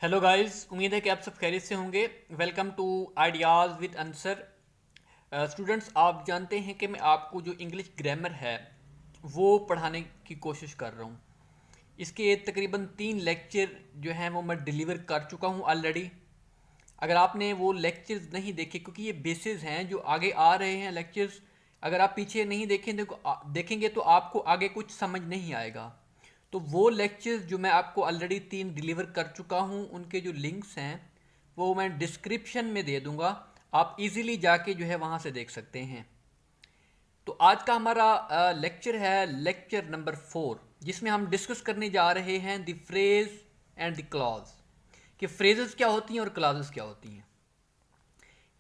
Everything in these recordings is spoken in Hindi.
हेलो गाइस, उम्मीद है कि आप सब खैरियत से होंगे। Welcome to ideas with answer. Students, आप जानते हैं कि मैं आपको जो इंग्लिश ग्रामर है वो पढ़ाने की कोशिश कर रहा हूँ। इसके तकरीबन 3 लेक्चर जो हैं वो मैं डिलीवर कर चुका हूँ ऑलरेडी। अगर आपने वो लेक्चर्स नहीं देखे, क्योंकि ये बेसिस हैं जो आगे आ रहे हैं लेक्चर्स, अगर आप पीछे नहीं देखेंगे तो आपको आगे कुछ समझ नहीं आएगा। तो वो लेक्चर्स जो मैं आपको ऑलरेडी 3 डिलीवर कर चुका हूँ, उनके जो लिंक्स हैं वो मैं डिस्क्रिप्शन में दे दूँगा। आप इजीली जाके जो है वहाँ से देख सकते हैं। तो आज का हमारा लेक्चर है लेक्चर नंबर 4, जिसमें हम डिस्कस करने जा रहे हैं the phrase and the clause, कि फ्रेजेस क्या होती हैं और क्लॉजेस क्या होती हैं।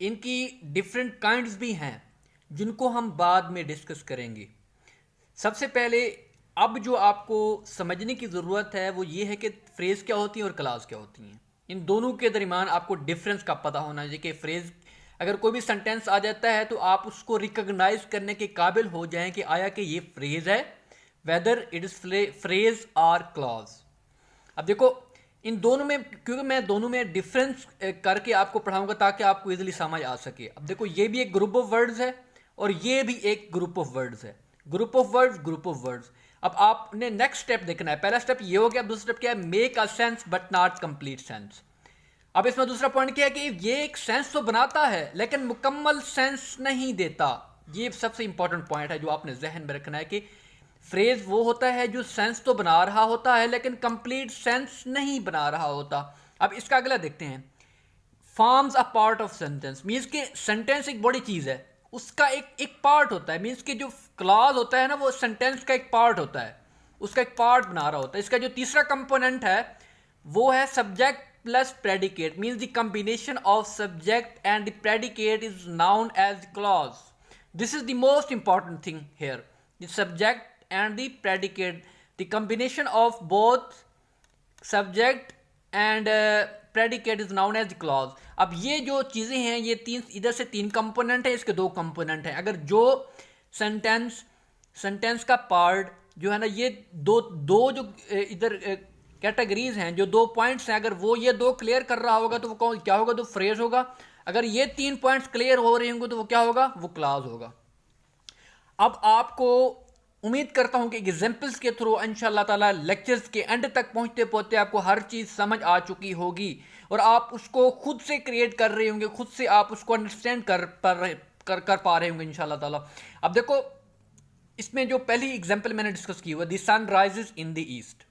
इनकी डिफरेंट काइंड्स भी हैं जिनको हम बाद में डिस्कस करेंगे। सबसे पहले अब जो आपको समझने की ज़रूरत है वो ये है कि फ्रेज़ क्या होती है और क्लॉज क्या होती हैं। इन दोनों के दरमियान आपको डिफरेंस का पता होना चाहिए कि फ्रेज़, अगर कोई भी सेंटेंस आ जाता है तो आप उसको रिकॉग्नाइज करने के काबिल हो जाएं कि आया कि ये फ्रेज़ है, वेदर इट इज़ फ्रेज़ और क्लॉज। अब देखो, इन दोनों में, क्योंकि मैं दोनों में डिफरेंस करके आपको पढ़ाऊंगा ताकि आपको इजीली समझ आ सके। अब देखो, ये भी एक ग्रुप ऑफ वर्ड्स है और ये भी एक ग्रुप ऑफ वर्ड्स है। Group of words, group of words. अब आपने नेक्स्ट स्टेप देखना है। पहला स्टेप ये हो गया। दूसरा स्टेप क्या है? Make a sense but not complete sense. अब इसमें दूसरा पॉइंट क्या है कि ये एक सेंस तो बनाता है लेकिन मुकम्मल सेंस नहीं देता। ये सबसे इंपॉर्टेंट पॉइंट है जो आपने जहन में रखना है कि फ्रेज वो होता है जो सेंस तो बना रहा होता है लेकिन कंप्लीट सेंस नहीं बना रहा होता। अब इसका अगला देखते हैं। Forms a part of sentence, means कि सेंटेंस एक बड़ी चीज है, उसका एक एक पार्ट होता है। मीन्स कि जो क्लॉज होता है ना, वो सेंटेंस का एक पार्ट होता है, उसका एक पार्ट बना रहा होता है। इसका जो तीसरा कंपोनेंट है वो है subject plus predicate, means the combination of subject and the predicate is noun as clause. This is the most important thing here, the subject and the predicate, the combination of both subject and predicate is known as the clause. अब ये जो चीज़ें हैं, ये तीन, इधर से 3 कंपोनेंट है, इसके 2 कंपोनेंट हैं। अगर जो सेंटेंस का पार्ट जो है ना, ये दो दो जो इधर कैटेगरीज हैं, जो 2 पॉइंट्स हैं, अगर वो ये 2 क्लियर कर रहा होगा तो वो कौन क्या होगा? तो फ्रेज होगा। अगर ये 3 पॉइंट्स क्लियर हो रहे होंगे तो वो क्या होगा? वो क्लॉज होगा। अब आपको उम्मीद करता हूं कि एग्जाम्पल्स के थ्रू इंशाल्लाह ताला लेक्चर्स के एंड तक पहुंचते पहुंचते आपको हर चीज़ समझ आ चुकी होगी और आप उसको खुद से क्रिएट कर रहे होंगे, खुद से आप उसको अंडरस्टैंड कर पा रहे होंगे इंशाल्लाह ताला। अब देखो, इसमें जो पहली एग्जाम्पल मैंने डिस्कस की हुआ, the sun rises in the east.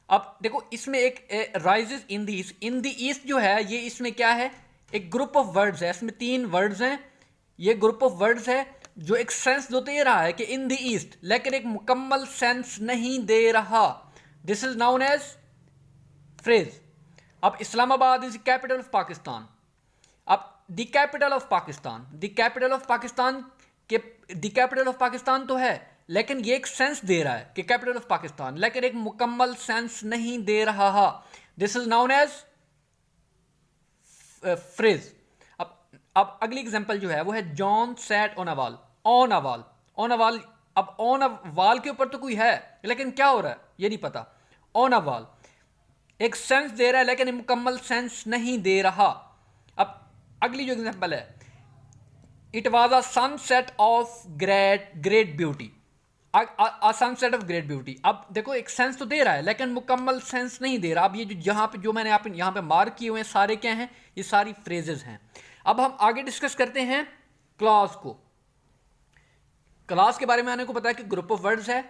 अब देखो, इसमें एक rises in the east, in the east जो है, ये इसमें क्या है? एक ग्रुप ऑफ वर्ड्स है। इसमें 3 वर्ड्स हैं। ये ग्रुप ऑफ वर्ड्स है जो एक सेंस तो दे रहा है कि इन द ईस्ट, लेकिन एक मुकम्मल सेंस नहीं दे रहा। This is noun as phrase. अब Islamabad is capital of Pakistan. अब the capital of Pakistan, the capital of Pakistan के, द कैपिटल ऑफ पाकिस्तान तो है लेकिन ये एक सेंस दे रहा है कि कैपिटल ऑफ पाकिस्तान, लेकिन एक मुकम्मल सेंस नहीं दे रहा। This is noun as phrase. अब अगली एग्जांपल जो है वो है John sat on a wall. On a wall, on a wall. अब ऑन अ वॉल के ऊपर तो कोई है लेकिन क्या हो रहा है ये नहीं पता। ऑन अ वॉल एक सेंस दे रहा है लेकिन मुकम्मल सेंस नहीं दे रहा। अब अगली जो एग्जांपल है, it was a sunset of great great beauty. Sunset of great beauty. अब देखो, एक सेंस तो दे रहा है लेकिन मुकम्मल सेंस नहीं दे रहा। अब ये जो जहां पे जो मैंने यहाँ पे मार्क किए हुए हैं सारे क्या हैं? ये सारी फ्रेजेस हैं। अब हम आगे डिस्कस करते हैं क्लॉज को। क्लॉज के बारे में आने को पता है कि ग्रुप ऑफ वर्ड्स है,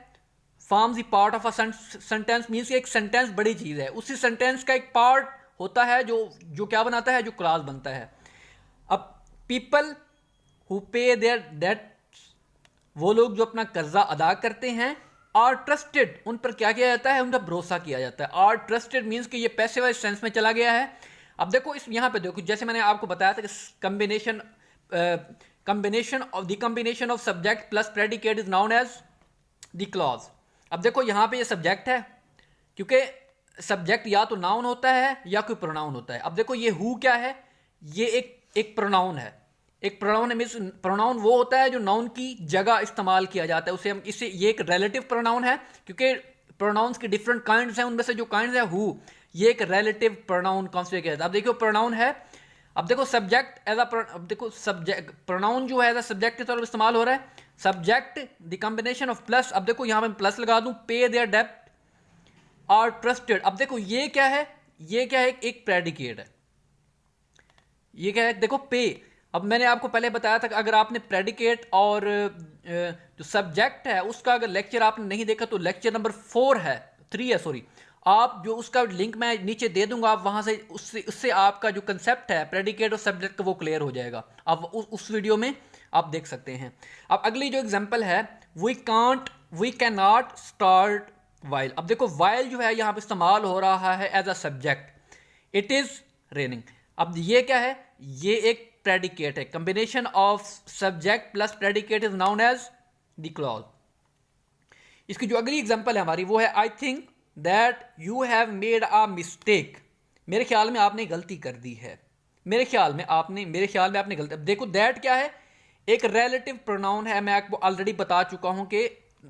forms the part of a sentence, means एक सेंटेंस बड़ी चीज है, उसी सेंटेंस का एक पार्ट होता है जो जो क्या बनाता है? जो क्लॉज बनता है। अब people who pay their debt, वो लोग जो अपना कर्जा अदा करते हैं, आर ट्रस्टेड, उन पर क्या किया जाता है? उनका भरोसा किया जाता है। आर ट्रस्टेड मीन्स कि ये पैसे वाले सेंस में चला गया है। अब देखो, इस यहाँ पे देखो, जैसे मैंने आपको बताया था कि combination of subject plus predicate is noun as the clause. अब देखो, यहाँ पे ये सब्जेक्ट है, क्योंकि सब्जेक्ट या तो नाउन होता है या कोई प्रोनाउन होता है। अब देखो, ये हु क्या है? ये एक प्रोनाउन है। एक प्रोनाउन है, मीन्स प्रोनाउन वो होता है जो नाउन की जगह इस्तेमाल किया जाता है, उसे हम इससे, ये एक रिलेटिव प्रोनाउन है, क्योंकि प्रोनाउंस के डिफरेंट काइंड्स हैं। उनमें से जो काइंड्स है हु, ये एक रिलेटिव प्रोनाउन कंसीडर किया जाता है। अब देखो प्रोनाउन है, अब देखो सब्जेक्ट एज अब देखो सब्जेक्ट प्रोनाउन जो है एज सब्जेक्ट के तौर पर इस्तेमाल हो रहा है। Subject the combination of plus, अब देखो यहाँ पे प्लस लगा दूं, पे देयर डेब्ट आर ट्रस्टेड। अब देखो ये क्या है, ये क्या है, एक प्रेडिकेट है। ये क्या है, देखो पे। अब मैंने आपको पहले बताया था कि अगर आपने प्रेडिकेट और जो सब्जेक्ट है उसका अगर लेक्चर आपने नहीं देखा तो लेक्चर नंबर 3 है सॉरी, आप जो उसका लिंक मैं नीचे दे दूंगा, आप वहां से उससे आपका जो कंसेप्ट है प्रेडिकेट और सब्जेक्ट का वो क्लियर हो जाएगा। आप उस वीडियो में आप देख सकते हैं। अब अगली जो एग्जांपल है, we can not start while. अब देखो वाइल जो है यहाँ पे इस्तेमाल हो रहा है as a subject. It is raining, अब ये क्या है, ये एक प्रेडिकेट है। Combination of subject plus predicate is noun as the clause. इसकी जो अगली एग्जांपल है हमारी वो है, I think that you have made a mistake. मेरे ख्याल में आपने गलती कर दी है। मेरे ख्याल में आपने गलती। अब देखो दैट क्या है, एक रिलेटिव प्रोनाउन है। मैं आपको ऑलरेडी बता चुका हूं कि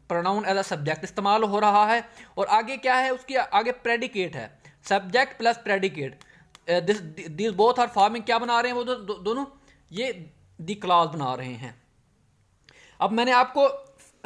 प्रोनाउन एज अ सब्जेक्ट इस्तेमाल हो रहा है, और आगे क्या है, उसके आगे प्रेडिकेट है। Subject plus predicate, this both are forming, क्या बना रहे हैं वो दोनों, ये द क्लॉज बना रहे हैं। अब मैंने आपको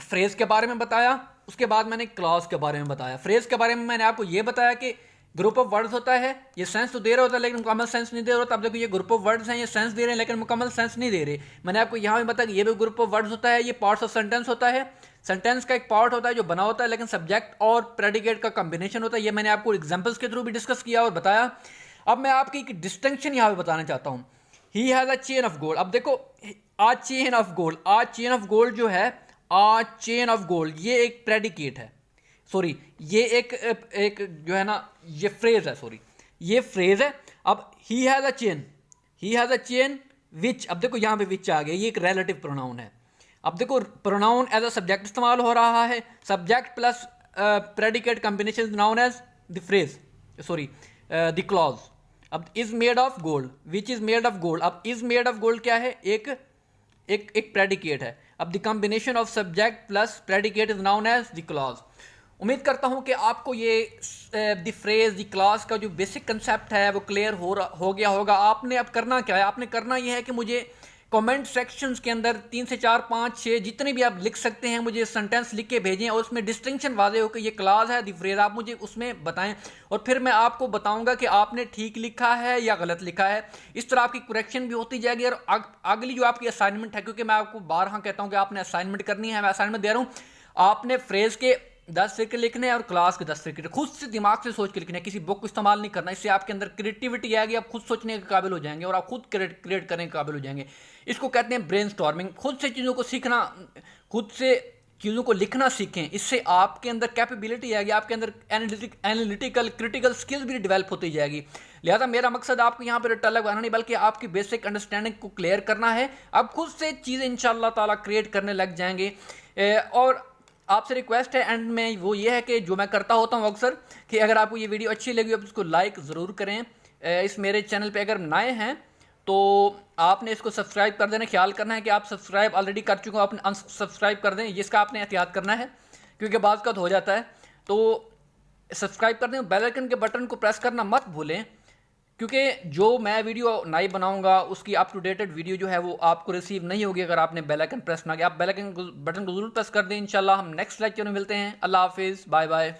फ्रेज के बारे में बताया, उसके बाद मैंने क्लॉज के बारे में बताया। फ्रेज के बारे में मैंने आपको ये बताया कि ग्रुप ऑफ वर्ड्स होता है, ये सेंस तो दे रहा होता है लेकिन मुकम्मल सेंस नहीं दे रहा होता। अब देखो ये ग्रुप ऑफ वर्ड्स हैं, ये सेंस दे रहे हैं लेकिन मुकम्मल सेंस नहीं दे रहे। मैंने आपको यहाँ भी बताया कि ये भी ग्रुप ऑफ वर्ड्स होता है, ये पार्ट्स ऑफ सेंटेंस होता है। सेंटेंस का एक पार्ट होता है जो बना होता है, लेकिन सब्जेक्ट और प्रेडिकेट का कॉम्बिनेशन होता है। ये मैंने आपको एग्जाम्पल्स के थ्रू भी डिस्कस किया और बताया। अब मैं आपकी एक डिस्टिंक्शन यहाँ पे बताना चाहता हूँ, he has a chain of gold. अब देखो a chain of gold, a chain of gold जो है, आ चेन ऑफ गोल्ड, ये एक प्रेडिकेट है, सॉरी ये एक जो है ना ये फ्रेज है, सॉरी ये फ्रेज है। अब ही हैज़ अ चेन विच, अब देखो यहाँ पे विच आ गया, ये एक रिलेटिव प्रोनाउन है। अब देखो प्रोनाउन एज अ सब्जेक्ट इस्तेमाल हो रहा है, subject plus predicate combination noun as the phrase, sorry the clause. अब is made of gold, which is made of gold. अब इज मेड ऑफ गोल्ड क्या है, एक प्रेडिकेट है। अब the combination of subject plus predicate is noun as the clause. उम्मीद करता हूं कि आपको ये द फ्रेज द क्लॉज का जो बेसिक कंसेप्ट है वो क्लियर हो गया होगा। आपने अब करना क्या है, आपने करना ये है कि मुझे कमेंट सेक्शंस के अंदर 3 से 4 5 6 जितने भी आप लिख सकते हैं, मुझे सेंटेंस लिख के भेजें और उसमें डिस्टिंक्शन वाजे हो कि ये क्लॉज है, द फ्रेज, आप मुझे उसमें बताएं और फिर मैं आपको बताऊंगा कि आपने ठीक लिखा है या गलत लिखा है। इस तरह आपकी करेक्शन भी होती जाएगी। और अगली जो आपकी असाइनमेंट है, क्योंकि मैं आपको बारहा कहता हूँ कि आपने असाइनमेंट करनी है, मैं असाइनमेंट दे रहा हूँ, आपने फ्रेज के 10 फिक्र लिखने हैं और क्लास के 10 फिक्र खुद से दिमाग से सोच के लिखने हैं, किसी बुक को इस्तेमाल नहीं करना। इससे आपके अंदर क्रिएटिविटी आएगी, आप खुद सोचने के काबिल हो जाएंगे और आप खुद क्रिएट करने के काबिल हो जाएंगे। इसको कहते हैं ब्रेनस्टॉर्मिंग। खुद से चीज़ों को सीखना, खुद से चीज़ों को लिखना सीखें, इससे आपके अंदर कैपेबिलिटी आएगी, आपके अंदर एनालिटिकल क्रिटिकल स्किल्स भी डेवलप होती जाएगी। लिहाजा मेरा मकसद आपको यहाँ पर रट्टा लगाना नहीं, बल्कि आपकी बेसिक अंडरस्टैंडिंग को क्लियर करना है। आप खुद से चीज़ें इंशाअल्लाह ताला क्रिएट करने लग जाएंगे। और आपसे रिक्वेस्ट है एंड में वो ये है कि जो मैं करता होता हूँ अक्सर, कि अगर आपको ये वीडियो अच्छी लगी हो तो उसको लाइक ज़रूर करें। इस मेरे चैनल पे अगर नए हैं तो आपने इसको सब्सक्राइब कर देना। ख्याल करना है कि आप सब्सक्राइब ऑलरेडी कर चुके हो, आपने अनसब्सक्राइब कर दें, इसका आपने एहतियात करना है क्योंकि बाज़ का तो हो जाता है। तो सब्सक्राइब कर दें, बेल आइकन के बटन को प्रेस करना मत भूलें, क्योंकि जो मैं वीडियो नई बनाऊंगा उसकी अप टू डेटेड वीडियो जो है वो आपको रिसीव नहीं होगी अगर आपने बेल आइकन प्रेस ना किया। आप बेल आइकन बटन को जरूर प्रेस कर दें। इंशाल्लाह हम नेक्स्ट लेक्चर में मिलते हैं। अल्लाह हाफिज़, बाय बाय।